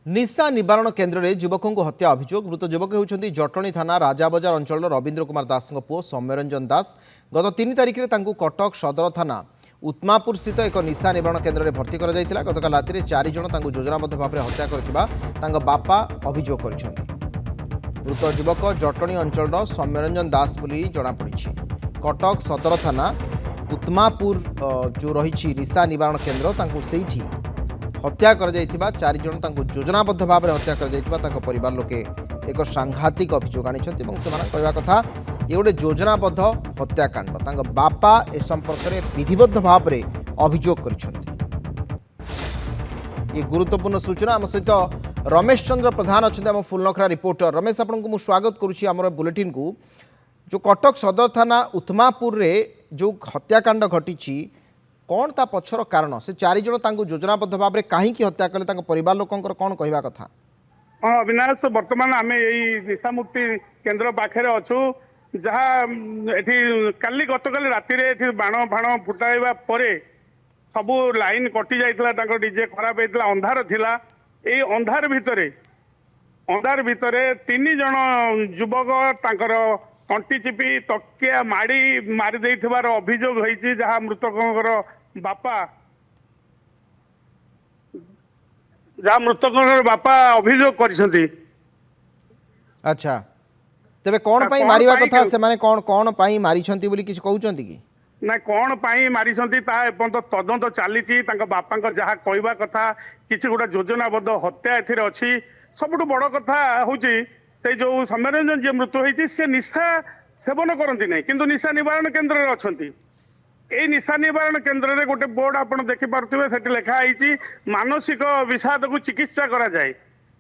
निशा निवारण केन्द्र में युवकों को हत्या अभियोग मृत युवक होती जटणी थाना राजाबजार अंचल रवीन्द्र कुमार दास पुओ सौम्यरंजन दास गत 3 तारिख में कटक सदर थाना उत्मापुर स्थित एक निशा निवारण केन्द्र में भर्ती कर गतकाल राति में 4 जन योजनाबद्ध भाव में हत्या कर बापा अभियोग कर मृत युवक जटणी अंचल सौम्यरंजन दास बोली जमापड़ी कटक सदर थाना उत्मापुर जो रही निशा निवारण केन्द्र से हत्या कर 4 जन योजनाबद्ध भाव में हत्या कर परिवार लोके एक सांघातिक अभियोग आनी कहवा कथा ये गोटे योजनाबद्ध हत्याकांड बापा ए संपर्क में विधिबद्ध भाव में अभियोग कर गुरुत्वपूर्ण सूचना आम सहित रमेश चंद्र प्रधान अच्छा आम फुलनखरा रिपोर्टर रमेश आपको स्वागत करुच्ची आम बुलेटिन को जो कटक सदर थाना उत्मापुर रे जो हत्याकांड घटी कौन ता पछर कारण से 4 जन योजनाबद्ध भाव में कहीं हत्या कले परिवार लोकंकर कौन कहवा कथा। हाँ अविनाश बर्तमान आम यही निशा मुक्ति केन्द्र पाखे अच्छु जहाँ काली गतकाली राति बाण फाण फुटाइबा परे सबू लाइन कटि जाइथिला डीजे खराब होता अंधार थिला ए अंधार भितर 3 जन युवक तांकर तंटी चिपी तकिया मारी देइथिबार अभियोग होईछि जहाँ मृतकर बापा अभियोग करिसंती। अच्छा तेबे कौन पाई मारिवा कथा से माने कौन पाई मारिसंती बोली किछ कहउचंती कि ना कौन पाई मारिसंती ता एपंत तदंत चलीछि तांका बापांकर जहाँ कहवा कथा किछि गोटा योजनाबद्ध हत्या एथिरे अछि। सबुठु बड़ कथा होउछि से जो सौम्यरंजन जी मृत्यु होती से निशा सेवन करती नहीं किंतु निशा निवारण केन्द्र में अच्छा ये निशा निवारण केन्द्र में गोटे बोर्ड आप देखिपे से लिखाई मानसिक विषाद को चिकित्सा करा जाए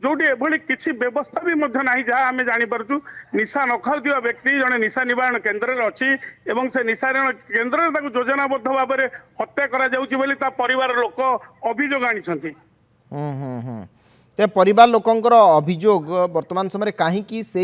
जोटी एभली किसी व्यवस्था भी ना जहाँ आम जापरु निशा न खाऊा व्यक्ति जड़े निशा निवारण केन्द्र में अच्छी एवं से निशा केन्द्र में योजनाबद्ध भाव में हत्या करा परिवार लोक अभियोग आनी ते परिवार लोकंकर अभियोग वर्तमान समय कहीं से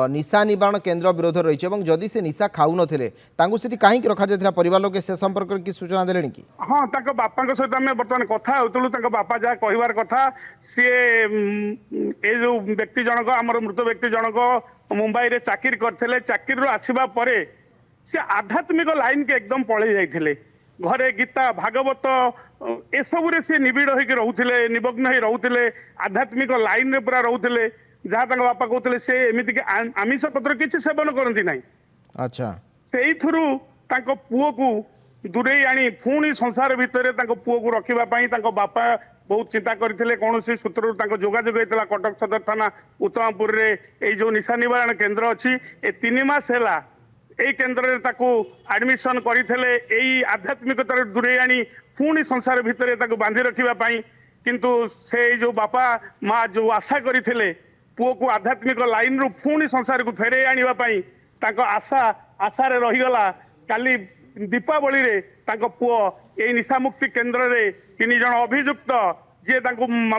निशा निवारण केन्द्र विरोध रही है जदि से निशा खाऊ नथिले तांकु सेठी कहीं रखा जायथिला परिवार लोक से संपर्क की सूचना देलेनी कि हाँ तांको बापा सहित आम बर्तमान कथा होतलु तांको बापा जहाँ कहबार कथा सी ए जो व्यक्ति जनक आमर मृत व्यक्ति जनक मुंबई रे चाकरी करथिले चाकरी रो आसीबा परे से आध्यात्मिक लाइन के एकदम पळै जाइथिले घरे गीता भागवत एसबू सी निबिड़ होकर रोते निमग्न हो रोते आध्यात्मिक लाइन में पूरा रोते जहाँ बापा कहते से एमती आमिष पत्र किसी सेवन करती ना। अच्छा से पुओ को दूरे आनी पुणी संसार भितर पुओ को रखापी बापा बहुत चिंता करते कौन सूत्र जोगाजोग होता कटक सदर थाना उत्तमपुर रे जो निशा निवारण केन्द्र अच्छी 3 मास है यही केन्द्र आडमिशन करते आध्यात्मिकतार दूरे आनी पुणी संसार भितर बांधि रखापी किंतु से जो बापा माँ जो आशा करते पुओ को आध्यात्मिक लाइन रु पुणी संसार को फेरे आने आशा आशारे रहीगला काली दीपावली रे पुओ यही निशा मुक्ति केन्द्र में 3 जन अभियुक्त जे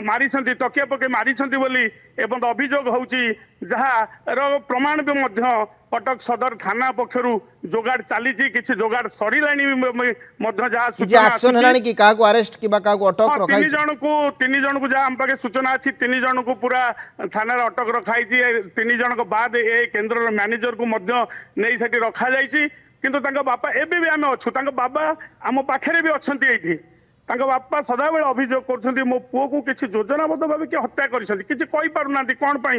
मारी तकिया पके मारी बोली एवं अभियोग होउची जहाँ प्रमाण भी कटक सदर थाना पक्षर जोगाड़ चली किसी जोगाड़ सरिलानी अरेस्ट कि अटक रखा 3 जन को जहाँ आम पाखे सूचना अच्छी 3 जन को पूरा थाना अटक रखाई 3 जन बाद ए केन्द्र मैनेजर को नहीं सेठी रखा जाइए किंतु बापा एबे भी आम अच्छु बाबा आम पाखे भी अच्छा ये बापा सदाबे अभियोग कर मो पुओ को किसी योजनाबद्ध भाव किए हत्या कर कौन पाई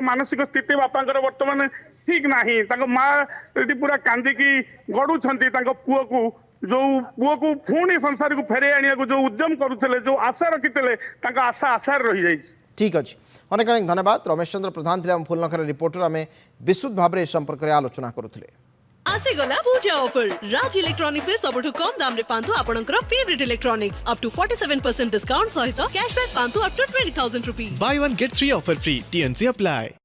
मानसिक स्थिति बापांकर वर्तमान ठीक ना माँ पूरा कांदिकी गड़ुं पुओ को जो पुओ को पुणी संसार को फेरे आने को जो उद्यम करुले जो आशा रखिते आशा आशार रही जाए। ठीक अच्छे अनेक अनेक धन्यवाद रमेश चंद्र प्रधान थे फुलनखर रिपोर्टर आम विस्तृत भाव में संपर्क में आलोचना करुले। आसेगला पूजा ऑफर राज इलेक्ट्रॉनिक्स रे सबठु कम दाम रे पांतु आपनकर favourite electronics up to 47% discount सहित कैशबैक पांतु up to 20,000 rupees buy 1 get 3 offer free TNC apply.